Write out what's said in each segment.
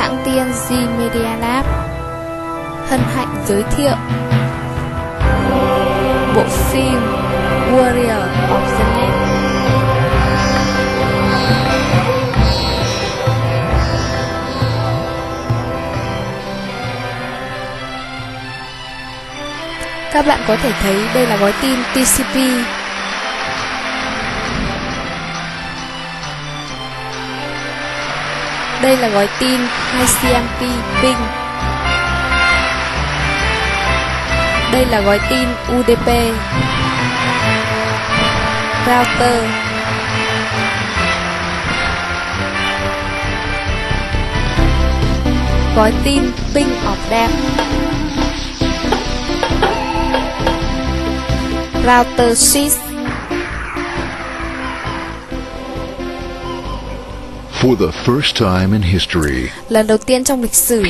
Hãng TNG Media Lab hân hạnh giới thiệu bộ phim Warrior of the Net. Các bạn có thể thấy đây là gói tin TCP. Đây là gói tin 2CMP ping. Đây là gói tin UDP. Router. Gói tin ping of death. Router switch. For the first time in history, lần đầu tiên trong lịch sử,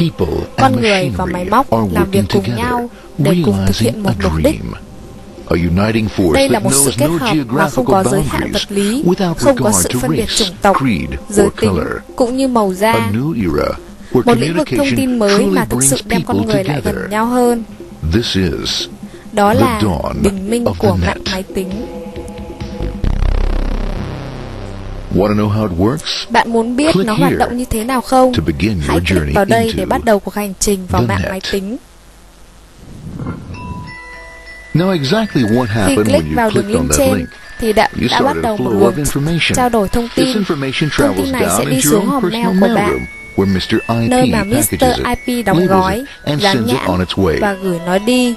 con người và máy móc làm việc cùng nhau để cùng thực hiện một mục đích. Đây là một sự kết hợp mà không có giới hạn vật lý, không có sự phân biệt chủng tộc, giới tính, cũng như màu da. Một lĩnh vực thông tin mới mà thực sự đem con người lại gần nhau hơn. Đó là bình minh của mạng máy tính. Bạn muốn biết nó hoạt động như thế nào không? Hãy click vào đây để bắt đầu cuộc hành trình vào mạng máy tính. Khi click vào đường link trên, thì đã bắt đầu một luồng trao đổi thông tin. Thông tin này sẽ đi xuống hòm mail của bạn, nơi mà Mr. IP đóng gói, dán nhãn và gửi nó đi.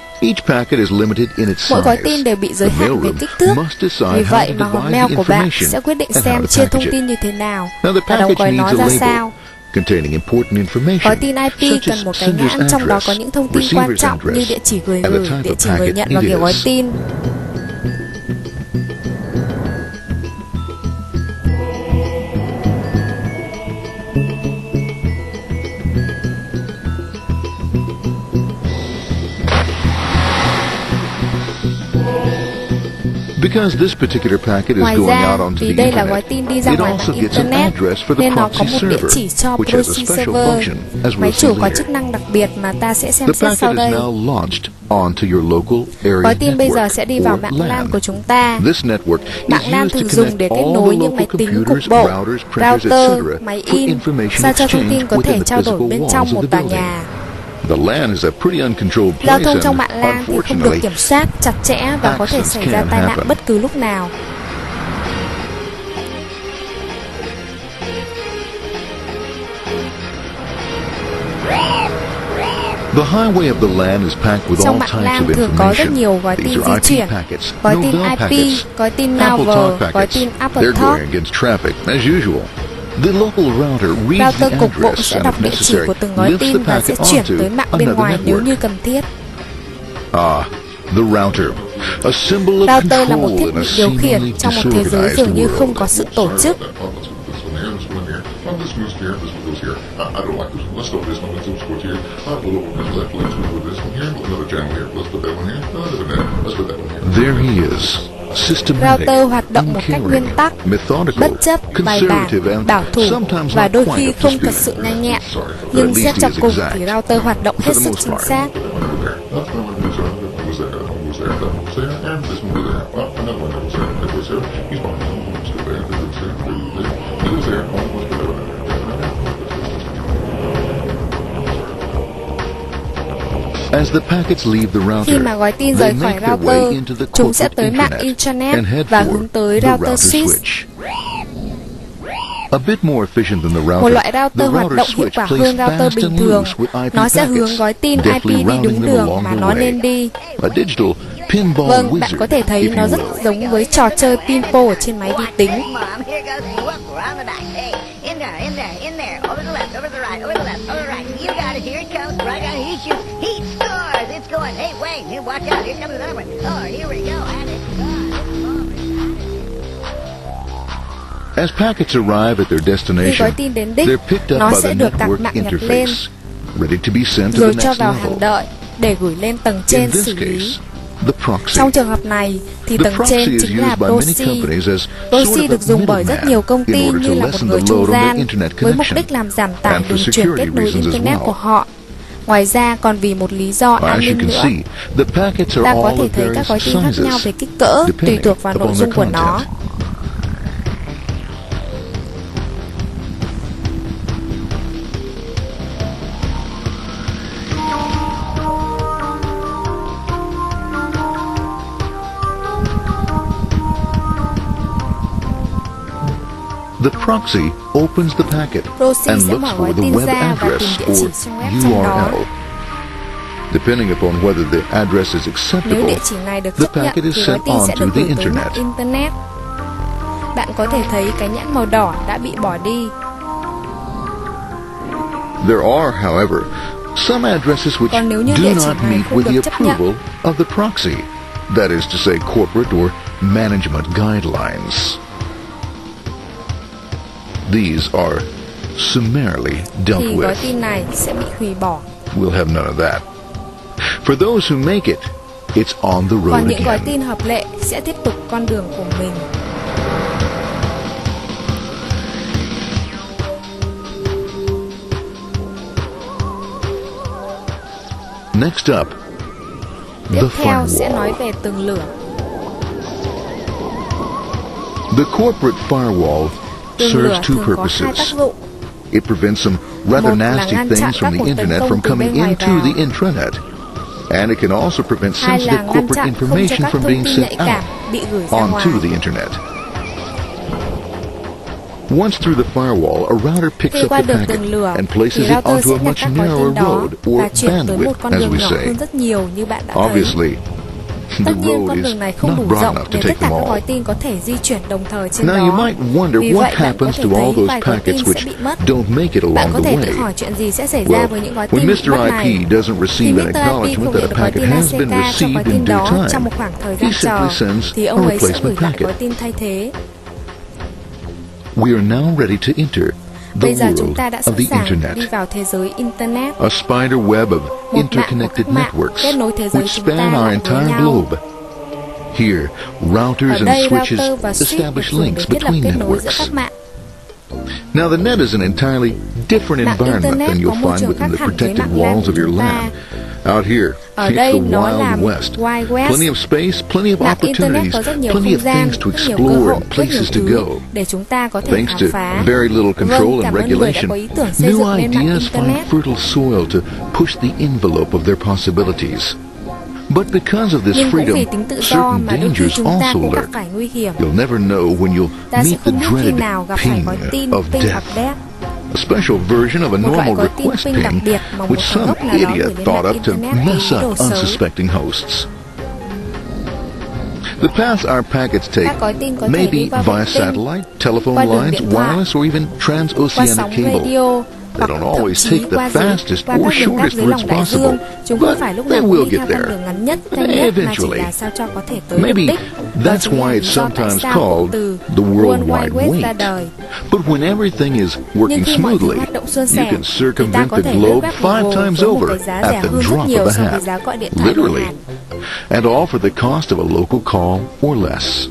Mỗi gói tin đều bị giới hạn về kích thước. Vì vậy mà hòm mail của bạn sẽ quyết định xem chia thông tin như thế nào và đóng gói nó ra sao. Gói tin IP cần một cái nhãn, trong đó có những thông tin quan trọng như địa chỉ người gửi, địa chỉ người nhận và kiểu gói tin. Ngoài ra, vì đây là gói tin đi ra ngoài mạng Internet, nên nó có một địa chỉ cho proxy server, máy chủ có chức năng đặc biệt mà ta sẽ xem xét sau đây. Gói tin bây giờ sẽ đi vào mạng LAN của chúng ta. Mạng LAN thường dùng để kết nối những máy tính cục bộ, router, máy in, sao cho thông tin có thể trao đổi bên trong một tòa nhà. Giao thông trong mạng LAN thì không được kiểm soát chặt chẽ và có thể xảy ra tai nạn bất cứ lúc nào. Trong mạng LAN thường có rất nhiều gói tin di chuyển, gói tin IP, gói tin Malware, gói tin AppleTalk. Router cục bộ sẽ đọc địa chỉ của từng gói tin và sẽ chuyển tới mạng bên ngoài nếu như cần thiết. Router là một thiết bị điều khiển trong một thế giới dường như không có sự tổ chức. Router hoạt động một cách nguyên tắc, bất chấp, bài bản, bảo thủ và đôi khi không thật sự nhanh nhẹn. Nhưng xét cho cùng thì router hoạt động hết sức chính xác. Khi mà gói tin rời khỏi router, chúng sẽ tới mạng Internet và hướng tới router switch. Một loại router hoạt động hiệu quả hơn router bình thường. Nó sẽ hướng gói tin IP đi đúng đường mà nó nên đi. Vâng, bạn có thể thấy nó rất giống với trò chơi pinball ở trên máy vi tính. Khi gói tin đến đích, nó sẽ được các mạng nhặt lên, rồi cho vào hàng đợi để gửi lên tầng trên xử lý. Trong trường hợp này thì tầng trên chính là proxy. Proxy được dùng bởi rất nhiều công ty như là một người trung gian với mục đích làm giảm tải đường truyền kết nối Internet của họ. Ngoài ra còn vì một lý do an ninh nữa. Ta có thể thấy các gói tin khác nhau về kích cỡ tùy thuộc vào nội dung của nó. The proxy opens the packet and looks for the web address or URL. Depending upon whether the address is acceptable, the packet is sent on to the Internet. Bạn có thể thấy cái nhãn màu đỏ đã bị bỏ đi. There are, however, some addresses which do not meet with the approval of the proxy. That is to say, corporate or management guidelines. These are summarily dealt Thì gói with. tin này sẽ bị hủy bỏ. We'll have none of that. For those who make it, it's on the road Còn những gói again. tin hợp lệ sẽ tiếp tục con đường của mình. Next up, Tiếp the theo sẽ firewall. nói về tường lửa. The corporate firewall Tường serves lửa two thường có hai tác purposes. dụng. It prevents some rather Một là nasty ngăn things chặn from các the cuộc tấn internet công from từ coming bên ngoài into vào. the intranet. And it can also prevent Hai là sensitive ngăn corporate chặn không cho information các from thông being tin sent nhạy cảm out bị gửi ra ngoài. onto the internet. Once through the firewall, a router picks Khi up qua the được packet tường lửa and thì places it router onto sẽ a nhặt much các gói narrower tin đó road và or chuyển tới một bandwidth, con as đường we nhỏ say. hơn rất nhiều như bạn đã thấy. Obviously, the Tất nhiên road con is đường này không not đủ broad rộng enough to để tất take cả them các gói all. tin có thể di chuyển đồng thời trên Now đó. you might wonder Vì what vậy bạn có happens thể to all thấy those vài gói tin packets sẽ which bị mất. don't make it Bạn along có the thể tự way. hỏi chuyện gì sẽ xảy ra Well, với những gói when tin bị Mr. mất này. IP doesn't Khi receive an Mr. IP acknowledgement không that nhận a được gói packet tin has been ACK cho gói received in tin due đó trong một time, khoảng thời he gian simply chờ, sends thì a ông ấy sẽ replacement gửi lại packet. gói tin thay thế. We are now ready to enter the Bây giờ chúng ta world đã of sẵn the sàng Internet, đi vào thế giới Internet. a spider web of Một mạng của interconnected các mạng networks kết nối thế giới which chúng span ta our lại với entire nhau. globe. Here, routers Ở and đây switches router và switch được establish dùng để links thiết lập between kết nối giữa networks. các mạng. Now, the net is an entirely different Mạng environment Internet than có you'll môi find trường within khác the hẳn với protected mạng LAN walls của of your chúng ta. lab. Out here, Ở it's đây the nó là Wild West. Wild West. Plenty of space, plenty of Mạng Internet opportunities, có rất nhiều plenty không of gian, things to rất nhiều cơ explore hội, and rất nhiều places to thứ go. để chúng ta có thể Thanks khám to phá. very little control Cảm and ơn người đã regulation, có ý tưởng xây new dựng nên mạng ideas find Internet. fertile soil to push the envelope of their possibilities. But because of this Nhưng cũng vì freedom, tính tự do certain mà đôi khi dangers chúng ta also cũng gặp lurk. phải nguy hiểm. You'll never know when you'll Ta sẽ meet the không biết khi dreaded nào gặp phải ping gói tin of ping death. of death. A special version of a Một loại normal gói tin request ping đặc ping, biệt mà một which thằng some ngốc nào đó gửi idiot đến thought mạng up to Internet với mess ý đồ up xấu. unsuspecting hosts. The paths our packets take Các gói tin có may thể đi be qua via vệ tinh, satellite, telephone qua đường lines, điện thoại, wireless, or even qua transoceanic sóng cable. radio, They hoặc don't thậm always chí take the qua fastest qua or các đường cáp shortest dưới routes lòng đại possible, dương. Chúng không but phải lúc they nào will cũng đi get theo con there. đường ngắn nhất, nhanh nhất, mà chỉ Eventually. là sao cho có thể tới Maybe đích. Đó that's chính là why lý it's do tại sometimes sao cụm called từ the World Wide Wide Web ra Wait. đời. But when everything is Nhưng working khi mọi thứ smoothly, hoạt động suôn you sẻ, can thì ta circumvent có the thể lướt globe web 5 Google times với một over cái giá at rẻ the hơn rất drop nhiều of a so với hat, giá gọi điện thoại literally, hạt. and all for the cost of a local call or less.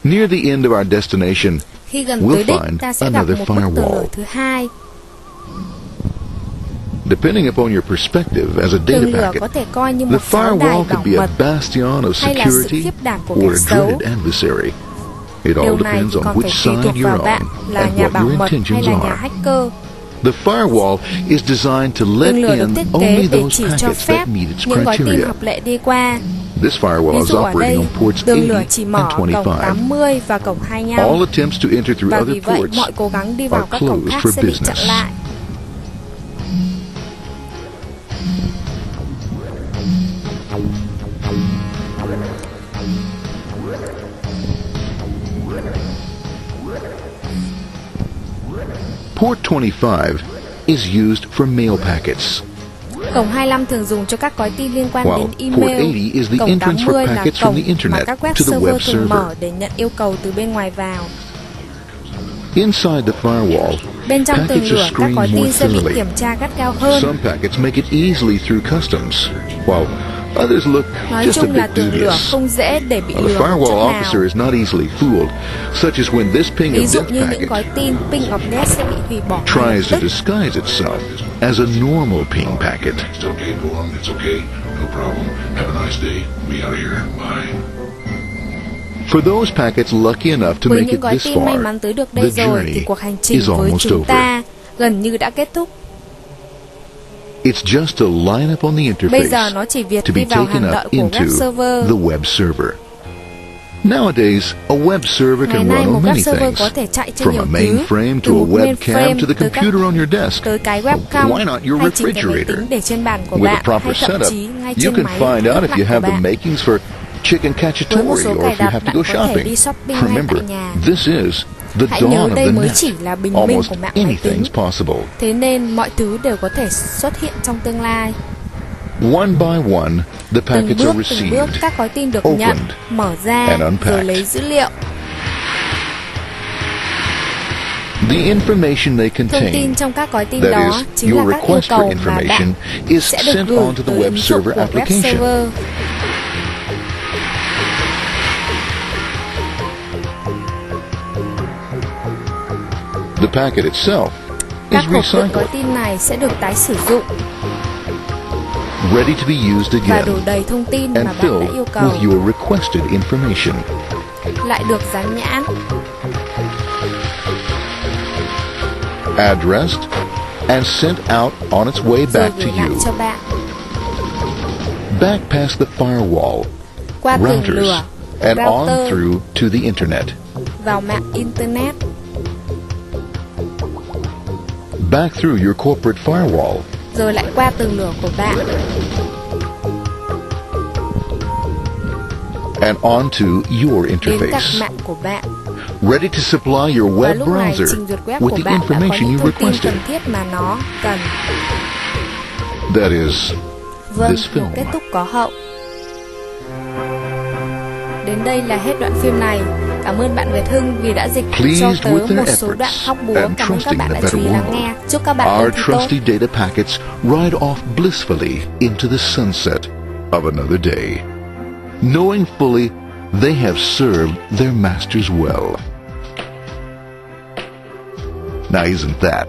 Near the end of our destination, Khi gần we'll tới đích, find ta sẽ gặp another một bức tường firewall. lửa thứ hai. Depending upon your perspective as a data Tường lửa packet, có thể coi như the một pháo đài firewall bảo could be a mật bastion of hay là sự security khiếp đảm của or kẻ a xấu. dreaded adversary. It all Điều này depends thì on còn which phải tùy side thuộc vào you're bạn on là and nhà what bảo your mật hay intentions là nhà are. hacker. The firewall is designed to let Tường lửa được in thiết only kế để those chỉ cho packets phép that meet its những gói tin criteria. hợp lệ đi qua. This firewall Ví is dụ ở operating đây, on ports tường lửa 80 chỉ and mở cổng 25. 80 và cổng 25. All attempts to enter through Và other vì vậy, ports mọi cố gắng đi vào are các cổng closed khác for sẽ bị chặn business. lại. Port 25 is used for mail packets, Cổng 25 thường dùng cho các gói tin liên quan while đến port email. 80 is the Cổng entrance for 80 là packets from cổng the mà internet các web to the web server thường server. mở để nhận yêu cầu từ bên ngoài vào. Inside the firewall, Bên trong tường packets lửa, are các screened gói more tin sẽ bị thoroughly. kiểm tra gắt gao hơn. Some packets make it easily through customs, while Others look Nói just a chung là bit tường lửa dubious. không dễ để bị The lừa một firewall chút nào. officer is not easily fooled, such as when this ping Ví of dụ death như những gói packet tin ping of death sẽ bị hủy bỏ ngay lập tries to tức. disguise itself as a normal ping packet. It's okay, Gorham. It's okay. No problem. Have a nice day. We out here. Bye. For those packets lucky enough to Với make những it gói this tin may far, mắn tới được the đây rồi thì journey cuộc hành trình is với almost chúng over. ta gần như đã kết thúc. It's just to line up on the Bây giờ interface nó chỉ việc to be đi vào taken hàng up đợi của into web server. the web server. Nowadays, a web server Ngày can nay run một on web many server có things, thể chạy trên from nhiều a thứ, mainframe to từ a một webcam mainframe to the tới các computer on your desk. tới cái webcam Why not your hay chính cái máy refrigerator? tính để trên bàn của With a bạn proper hay thậm setup, chí ngay you trên can máy find out if lạnh you của have the bạn. makings for chicken Với một cacciatore số or cài if you đặt have to bạn go có thể đi shopping. shopping ngay Remember, tại nhà. this is the Hãy dawn nhớ of đây the mới net. chỉ là bình minh Almost của mạng máy tính. anything's possible. Thế nên mọi thứ đều có thể xuất hiện trong tương lai. One by one, the Từng packets are bước received, các gói tin được opened, nhận, mở ra and unpacked. rồi lấy dữ liệu. The information they Thông tin contain, trong các gói tin that đó is, chính là your các yêu request for cầu mà bạn information, is sẽ được sent gửi onto the tới web ứng dụng server của web application. server. The packet itself is Các hộp đựng gói recycled, tin này sẽ được tái sử dụng ready to be used và đủ again, đầy thông tin and mà bạn filled đã yêu cầu, with your requested information. lại được dán nhãn, Addressed and sent out on its way rồi back to gửi lại you, cho bạn. back past the firewall, Qua tường routers, lửa, and on router, through to the internet. vào mạng Internet, Back through your corporate firewall, rồi lại qua tường lửa của bạn, and onto your đến các interface, mạng của bạn. ready to supply your Và web lúc này browser trình duyệt web with của the bạn đã có information những you thông tin requested. cần thiết mà nó cần. That is, Vâng, this một film. kết thúc có hậu. Đến đây là hết đoạn phim này. Cảm ơn bạn Việt Hưng vì đã dịch cho Pleased tớ with their một số đoạn efforts hóc búa. and Cảm ơn các trusting bạn the đã better chú ý lắng world, nghe. Chúc các bạn our ôn thi tốt. trusty data packets ride off blissfully into the sunset of another day, knowing fully they have served their masters well. Now isn't that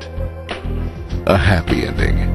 a happy ending?